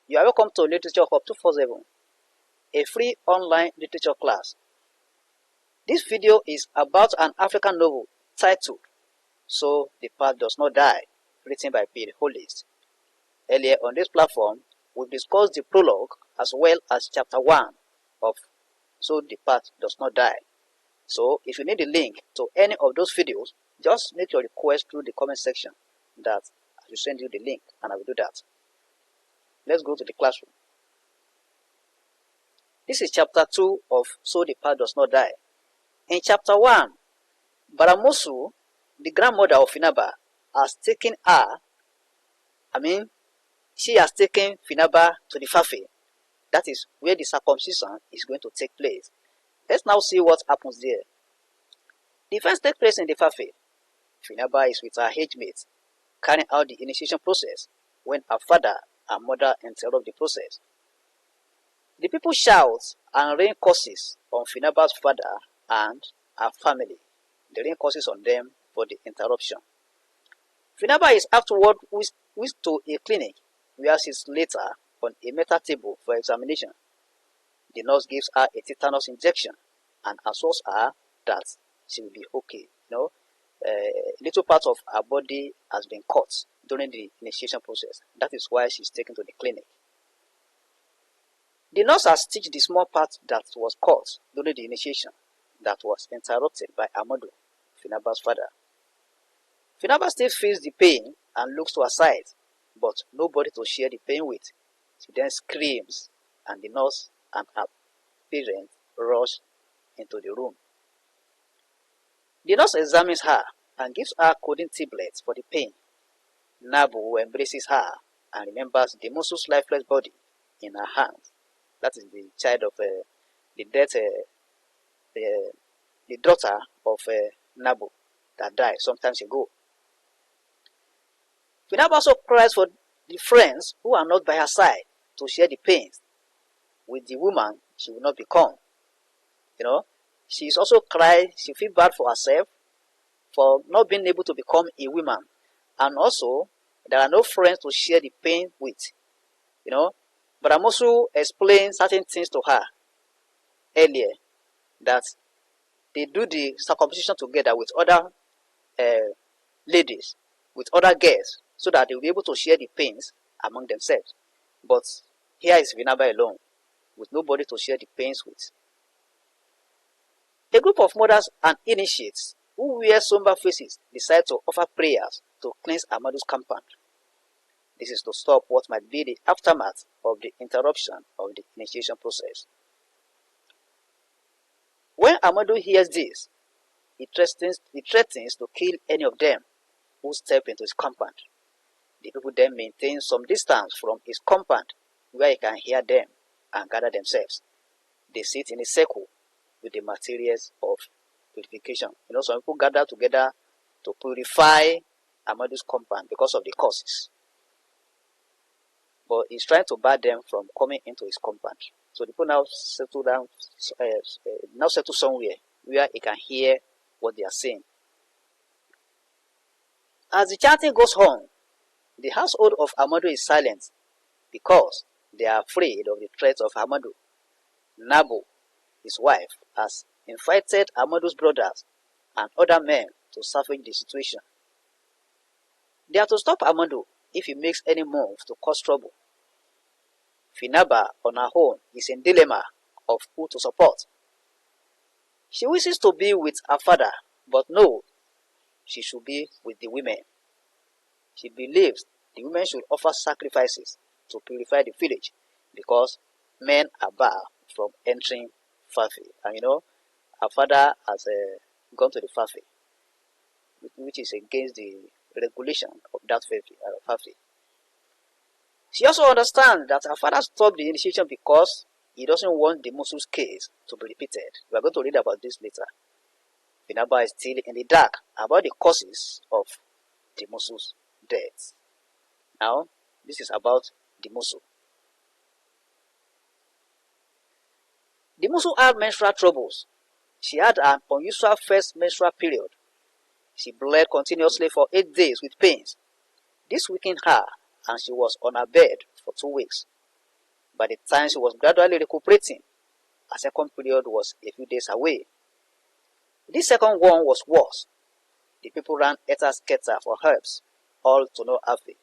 You are welcome to Literature Hub 247, a free online literature class. This video is about an African novel titled So the Path Does Not Die, written by Pede Hollist. Earlier on this platform, we discussed the prologue as well as chapter 1 of So the Path Does Not Die. So if you need a link to any of those videos, just make your request through the comment section that I will send you the link, and I will do that. Let's go to the classroom. This is chapter 2 of So the Path Does Not Die. In chapter 1, Musu, the grandmother of Finaba, has taken she has taken Finaba to the Fafe. That is where the circumcision is going to take place. Let's now see what happens there. The events take place in the Fafe. Finaba is with her age mate, carrying out the initiation process when her father and mother interrupt the process. The people shout and rain curses on Finaba's father and her family. They rain curses on them for the interruption. Finaba is afterward whisked to a clinic where she is later on a metal table for examination. The nurse gives her a tetanus injection and assures her that she will be okay. Little part of her body has been cut during the initiation process. That is why she is taken to the clinic. The nurse has stitched the small part that was cut during the initiation that was interrupted by Amadu, Finaba's father. Finaba still feels the pain and looks to her side, but nobody to share the pain with. She then screams, and the nurse and her parents rush into the room. The nurse examines her and gives her codeine tablets for the pain. Nabu embraces her and remembers the Musu's lifeless body in her hands. That is the child of the daughter of Nabu that died some time ago. Finaba also cries for the friends who are not by her side to share the pains with the woman she will not become. She is also crying. She feels bad for herself for not being able to become a woman, and also there are no friends to share the pain with. But Musu explained certain things to her earlier, that they do the circumcision together with other ladies, with other girls, so that they will be able to share the pains among themselves. But here is Finaba alone, with nobody to share the pains with. A group of mothers and initiates who wear somber faces decide to offer prayers to cleanse Amadu's compound. This is to stop what might be the aftermath of the interruption of the initiation process. When Amadu hears this, he threatens to kill any of them who step into his compound. The people then maintain some distance from his compound where he can hear them and gather themselves. They sit in a circle with the materials of purification. Some people gather together to purify Amadu's compound because of the causes. But he's trying to bar them from coming into his compound. So the people now settle down, settle somewhere where he can hear what they are saying. As the chanting goes on, the household of Amadu is silent because they are afraid of the threats of Amadu. Nabu, his wife, has invited Amadu's brothers and other men to salvage the situation. They are to stop Amadu if he makes any move to cause trouble. Finaba, on her own, is in dilemma of who to support. She wishes to be with her father, but no, she should be with the women. She believes the women should offer sacrifices to purify the village because men are barred from entering Fafe. And her father has gone to the Fafe, which is against the regulation of that Fafe. She also understands that her father stopped the initiation because he doesn't want the Musu's case to be repeated. We are going to read about this later. Finaba is still in the dark about the causes of the Musu's death. Now, this is about the Musu. The Musu had menstrual troubles. She had an unusual first menstrual period. She bled continuously for 8 days with pains. This weakened her, and she was on her bed for 2 weeks. By the time she was gradually recuperating, a second period was a few days away. This second one was worse. The people ran helter-skelter for herbs, all to no avail.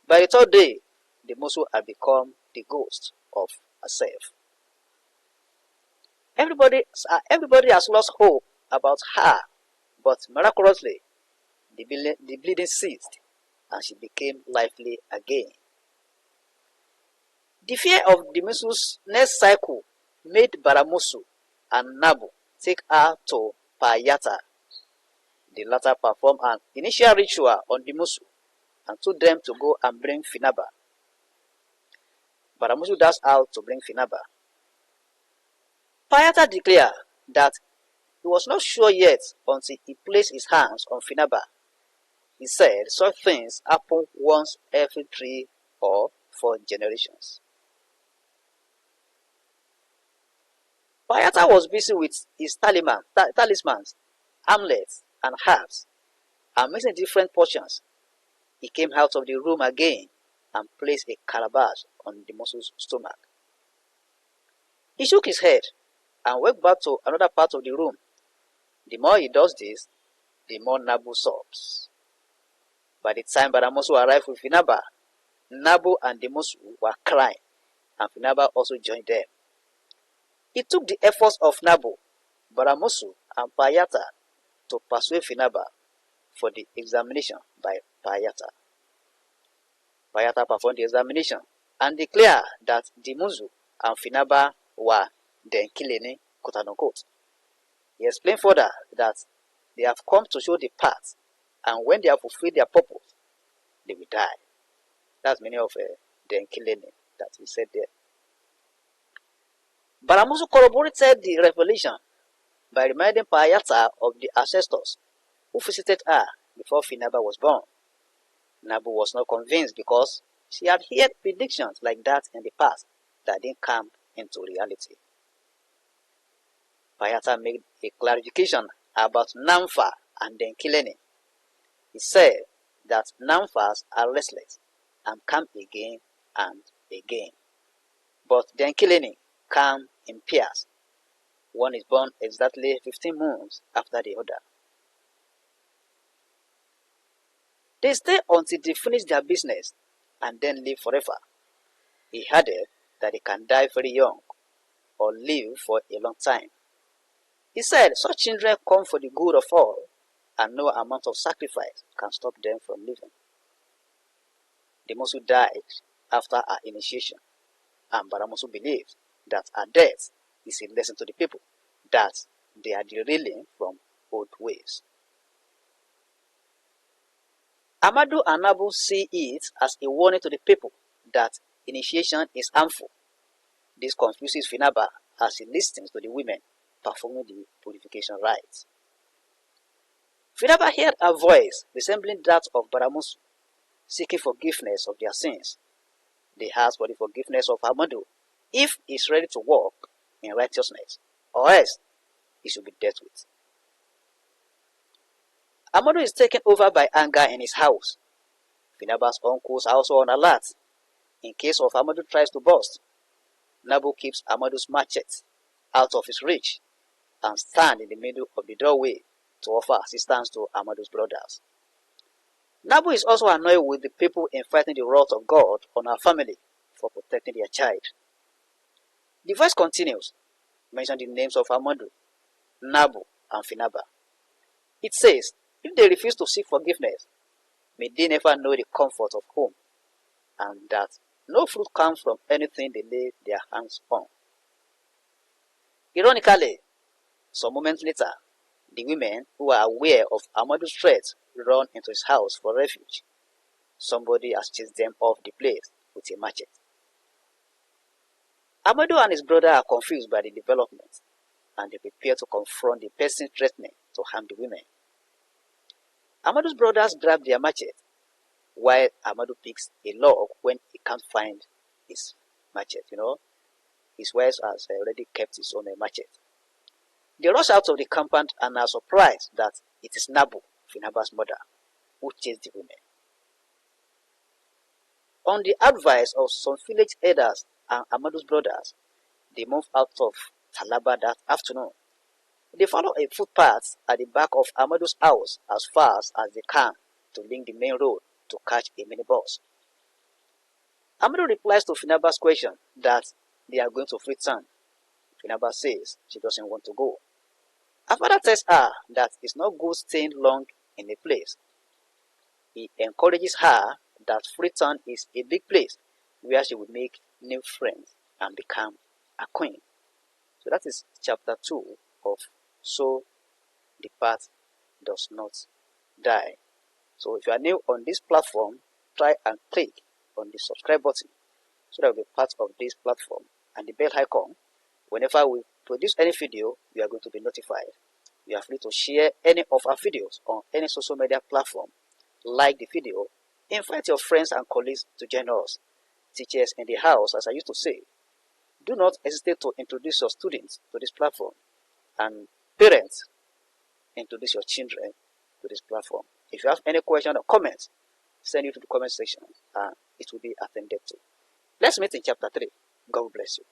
By the third day, the Musu had become the ghost of herself. Everybody has lost hope about her, but miraculously, the bleeding ceased and she became lively again. The fear of the Musu's next cycle made Baramusu and Nabu take her to Payata. The latter performed an initial ritual on the Musu and told them to go and bring Finaba. Baramusu dashed out to bring Finaba. Payata declared that he was not sure yet until he placed his hands on Finaba. He said such things happen once every 3 or 4 generations. Payata was busy with his talismans, amulets, and herbs, and mixing different portions. He came out of the room again and placed a calabash on the Musu's stomach. He shook his head and went back to another part of the room. The more he does this, the more Nabu sobs. By the time Baramusu arrived with Finaba, Nabu and the Musu were crying, and Finaba also joined them. It took the efforts of Nabu, Baramusu, and Payata to persuade Finaba for the examination by Payata. Payata performed the examination and declared that the Musu and Finaba were Denkileni, quote unquote. He explained further that they have come to show the path, and when they have fulfilled their purpose, they will die. That's meaning of Denkileni that he said there. Baramusu corroborated the revelation by reminding Payata of the ancestors who visited her before Finaba was born. Nabu was not convinced because she had heard predictions like that in the past that didn't come into reality. Payata made a clarification about Namfa and Denkileni. He said that Namfas are restless and come again and again, but Denkileni come in pairs. One is born exactly 15 moons after the other. They stay until they finish their business and then live forever. He added that they can die very young or live for a long time. He said such children come for the good of all, and no amount of sacrifice can stop them from living. The Musu died after her initiation, and Baramusu believed that her death is a lesson to the people that they are derailing from old ways. Amadu and Nabu see it as a warning to the people that initiation is harmful. This confuses Finaba as he listens to the women performing the purification rites. Finaba heard a voice resembling that of Baramusu, seeking forgiveness of their sins. They asked for the forgiveness of Amadu if he is ready to walk in righteousness, or else he should be dealt with. Amadu is taken over by anger in his house. Finaba's uncles are also on alert. In case of Amadu tries to burst, Nabu keeps Amadu's machete out of his reach and stands in the middle of the doorway to offer assistance to Amadu's brothers. Nabu is also annoyed with the people inviting the wrath of God on our family for protecting their child. The verse continues, mentioning the names of Amadu, Nabu, and Finaba. It says, if they refuse to seek forgiveness, may they never know the comfort of home, and that no fruit comes from anything they lay their hands on. Ironically, some moments later, the women who are aware of Amadu's threat run into his house for refuge. Somebody has chased them off the place with a machete. Amadu and his brother are confused by the development, and they prepare to confront the person threatening to harm the women. Amadu's brothers grab their machete, while Amadu picks a log when he can't find his machete. His wife has already kept his own machete. They rush out of the compound and are surprised that it is Nabu, Finaba's mother, who chased the women. On the advice of some village elders and Amadu's brothers, they moved out of Talaba that afternoon. They follow a footpath at the back of Amadu's house as fast as they can to link the main road to catch a minibus. Amadu replies to Finaba's question that they are going to Freetown. Finaba says she doesn't want to go. Her father tells her that it's not good staying long in a place. He encourages her that Freetown is a big place where she would make new friends and become a queen. So that is chapter 2 of So the Path Does Not Die. So if you are new on this platform, try and click on the subscribe button so that you'll be part of this platform and the bell icon. Whenever we produce any video, you are going to be notified. You are free to share any of our videos on any social media platform. Like the video, invite your friends and colleagues to join us. Teachers in the house, as I used to say, do not hesitate to introduce your students to this platform, and parents, introduce your children to this platform. If you have any question or comments, send it to the comment section and it will be attended to. Let's meet in chapter 3. God bless you.